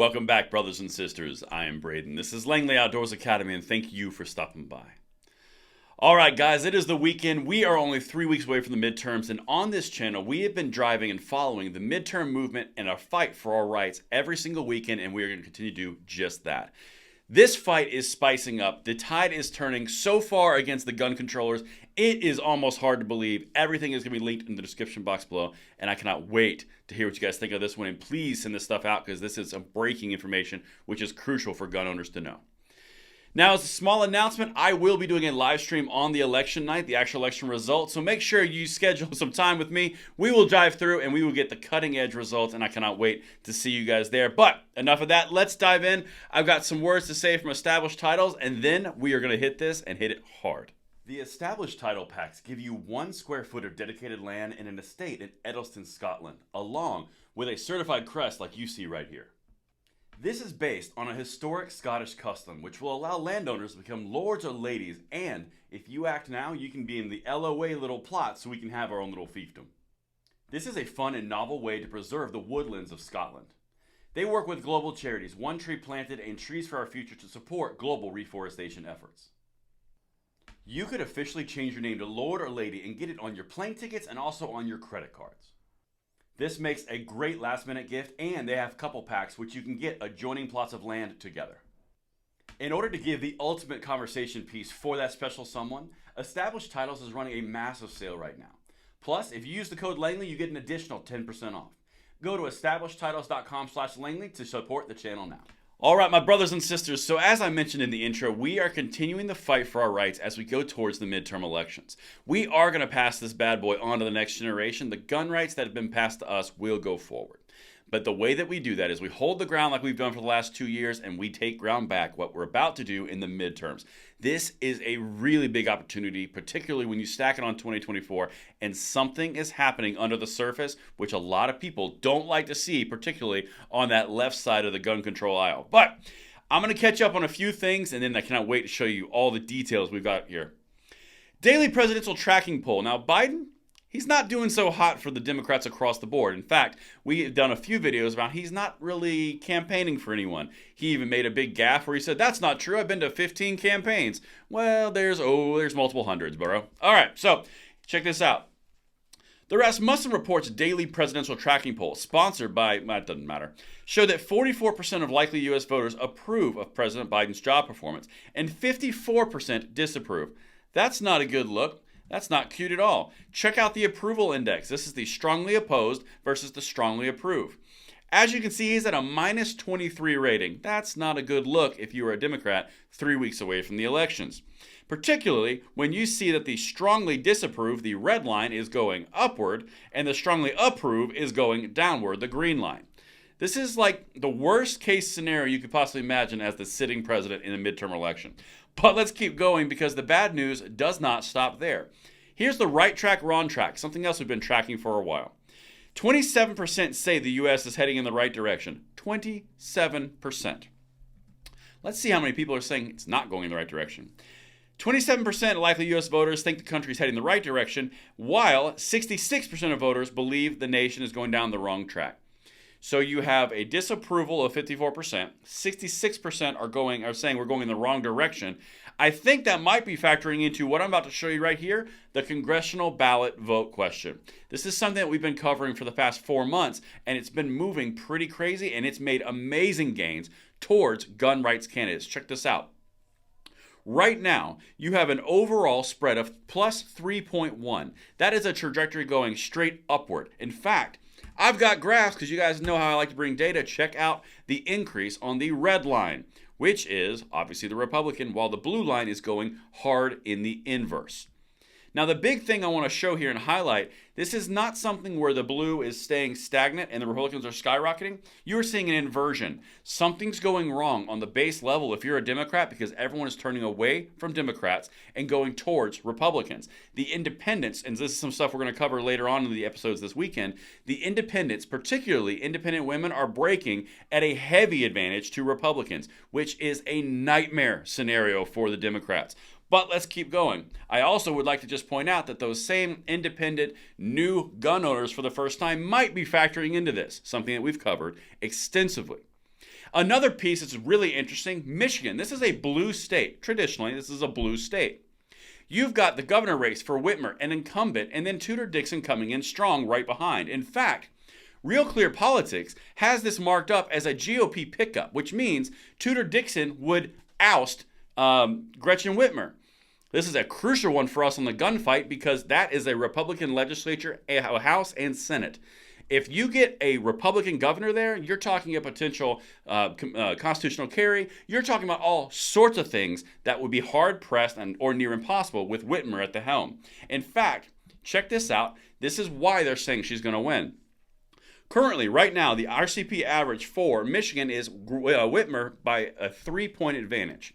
Welcome back, brothers and sisters. I am Braden. This is Langley Outdoors Academy, and thank you for stopping by. All right, guys, it is the weekend. We are only 3 weeks away from the midterms, and on this channel, we have been driving and following the midterm movement and our fight for our rights every single weekend, and we are going to continue to do just that. This fight is spicing up. The tide is turning so far against the gun controllers, it is almost hard to believe. Everything is going to be linked in the description box below, and I cannot wait to hear what you guys think of this one. And please send this stuff out because this is some breaking information, which is crucial for gun owners to know. Now, as a small announcement, I will be doing a live stream on the election night, the actual election results. So make sure you schedule some time with me. We will drive through and we will get the cutting edge results, and I cannot wait to see you guys there. But enough of that. Let's dive in. I've got some words to say from established titles, and then we are going to hit this and hit it hard. The established title packs give you 1 square foot of dedicated land in an estate in Edelston, Scotland, along with a certified crest like you see right here. This is based on a historic Scottish custom which will allow landowners to become lords or ladies, and if you act now, you can be in the LOA little plot so we can have our own little fiefdom. This is a fun and novel way to preserve the woodlands of Scotland. They work with global charities, One Tree Planted and Trees for Our Future, to support global reforestation efforts. You could officially change your name to Lord or Lady and get it on your plane tickets and also on your credit cards. This makes a great last minute gift, and they have couple packs which you can get adjoining plots of land together. In order to give the ultimate conversation piece for that special someone, Established Titles is running a massive sale right now. Plus, if you use the code Langley, you get an additional 10% off. Go to establishedtitles.com/Langley to support the channel now. All right, my brothers and sisters, so as I mentioned in the intro, we are continuing the fight for our rights as we go towards the midterm elections. We are going to pass this bad boy on to the next generation. The gun rights that have been passed to us will go forward. But the way that we do that is we hold the ground like we've done for the last 2 years, and we take ground back, what we're about to do in the midterms. This is a really big opportunity, particularly when you stack it on 2024, and something is happening under the surface, which a lot of people don't like to see, particularly on that left side of the gun control aisle. But I'm going to catch up on a few things, and then I cannot wait to show you all the details we've got here. Daily presidential tracking poll. Now, Biden, he's not doing so hot for the Democrats across the board. In fact, we have done a few videos about he's not really campaigning for anyone. He even made a big gaffe where he said, that's not true, I've been to 15 campaigns. Well, there's multiple hundreds, bro. All right, so check this out. The Rasmussen Report's daily presidential tracking poll, sponsored by, it doesn't matter, showed that 44% of likely U.S. voters approve of President Biden's job performance and 54% disapprove. That's not a good look. That's not cute at all. Check out the approval index. This is the strongly opposed versus the strongly approve. As you can see, he's at a minus 23 rating. That's not a good look if you are a Democrat 3 weeks away from the elections. Particularly when you see that the strongly disapprove, the red line, is going upward, and the strongly approve is going downward, the green line. This is like the worst case scenario you could possibly imagine as the sitting president in a midterm election. But let's keep going because the bad news does not stop there. Here's the right track, wrong track, something else we've been tracking for a while. 27% say the U.S. is heading in the right direction. 27%. Let's see how many people are saying it's not going in the right direction. 27% of likely U.S. voters think the country is heading in the right direction, while 66% of voters believe the nation is going down the wrong track. So you have a disapproval of 54%, 66% are saying we're going in the wrong direction. I think that might be factoring into what I'm about to show you right here, the congressional ballot vote question. This is something that we've been covering for the past 4 months, and it's been moving pretty crazy, and it's made amazing gains towards gun rights candidates. Check this out. Right now, you have an overall spread of plus 3.1. That is a trajectory going straight upward. In fact, I've got graphs because you guys know how I like to bring data. Check out the increase on the red line, which is obviously the Republican, while the blue line is going hard in the inverse. Now, the big thing I want to show here and highlight, this is not something where the blue is staying stagnant and the Republicans are skyrocketing. You are seeing an inversion. Something's going wrong on the base level if you're a Democrat because everyone is turning away from Democrats and going towards Republicans. The independents, and this is some stuff we're going to cover later on in the episodes this weekend, the independents, particularly independent women, are breaking at a heavy advantage to Republicans, which is a nightmare scenario for the Democrats. But let's keep going. I also would like to just point out that those same independent new gun owners for the first time might be factoring into this, something that we've covered extensively. Another piece that's really interesting, Michigan. This is a blue state. Traditionally, this is a blue state. You've got the governor race for Whitmer, an incumbent, and then Tudor Dixon coming in strong right behind. In fact, Real Clear Politics has this marked up as a GOP pickup, which means Tudor Dixon would oust Gretchen Whitmer. This is a crucial one for us on the gunfight because that is a Republican legislature, a House and Senate. If you get a Republican governor there, you're talking a potential constitutional carry. You're talking about all sorts of things that would be hard-pressed or near impossible with Whitmer at the helm. In fact, check this out. This is why they're saying she's going to win. Currently, right now, the RCP average for Michigan is Whitmer by a 3-point advantage.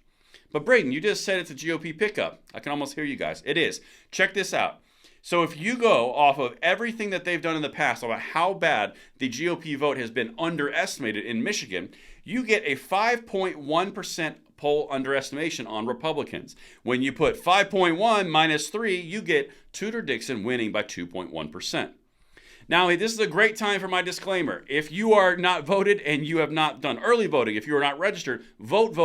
But Braden, you just said it's a GOP pickup. I can almost hear you guys. It is. Check this out. So if you go off of everything that they've done in the past about how bad the GOP vote has been underestimated in Michigan, you get a 5.1% poll underestimation on Republicans. When you put 5.1 minus 3, you get Tudor Dixon winning by 2.1%. Now, this is a great time for my disclaimer. If you are not voted and you have not done early voting, if you are not registered, vote.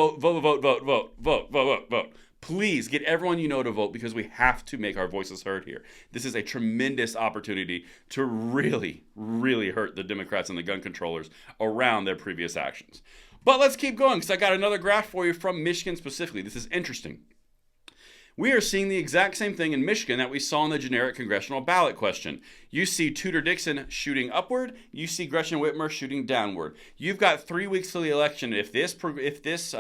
Please get everyone you know to vote because we have to make our voices heard here. This is a tremendous opportunity to really, really hurt the Democrats and the gun controllers around their previous actions. But let's keep going because I got another graph for you from Michigan specifically. This is interesting. We are seeing the exact same thing in Michigan that we saw in the generic congressional ballot question. You see Tudor Dixon shooting upward. You see Gretchen Whitmer shooting downward. You've got 3 weeks till the election. If this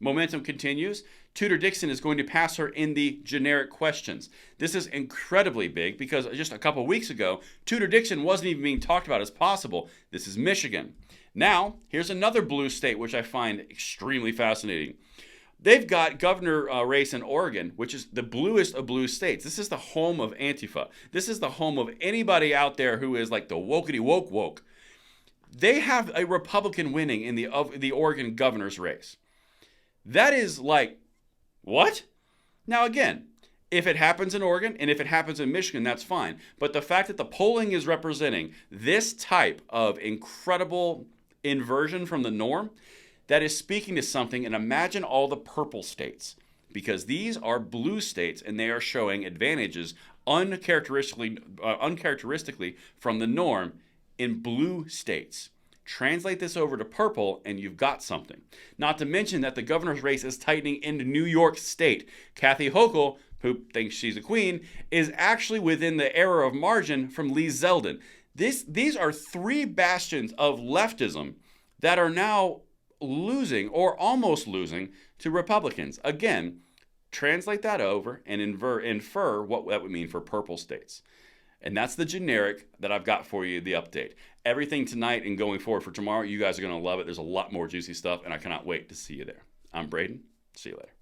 momentum continues, Tudor Dixon is going to pass her in the generic questions. This is incredibly big because just a couple weeks ago, Tudor Dixon wasn't even being talked about as possible. This is Michigan. Now, here's another blue state, which I find extremely fascinating. They've got governor race in Oregon, which is the bluest of blue states. This is the home of Antifa. This is the home of anybody out there who is like the wokety woke. They have a Republican winning in the Oregon governor's race. That is like, what? Now again, if it happens in Oregon and if it happens in Michigan, that's fine. But the fact that the polling is representing this type of incredible inversion from the norm, that is speaking to something. And imagine all the purple states, because these are blue states and they are showing advantages uncharacteristically from the norm in blue states. Translate this over to purple and you've got something. Not to mention that the governor's race is tightening in New York State. Kathy Hochul, who thinks she's a queen, is actually within the error of margin from Lee Zeldin. These are 3 bastions of leftism that are now losing or almost losing to Republicans. Again, translate that over and infer what that would mean for purple states. And that's the generic that I've got for you, the update. Everything tonight and going forward for tomorrow, you guys are going to love it. There's a lot more juicy stuff, and I cannot wait to see you there. I'm Braden. See you later.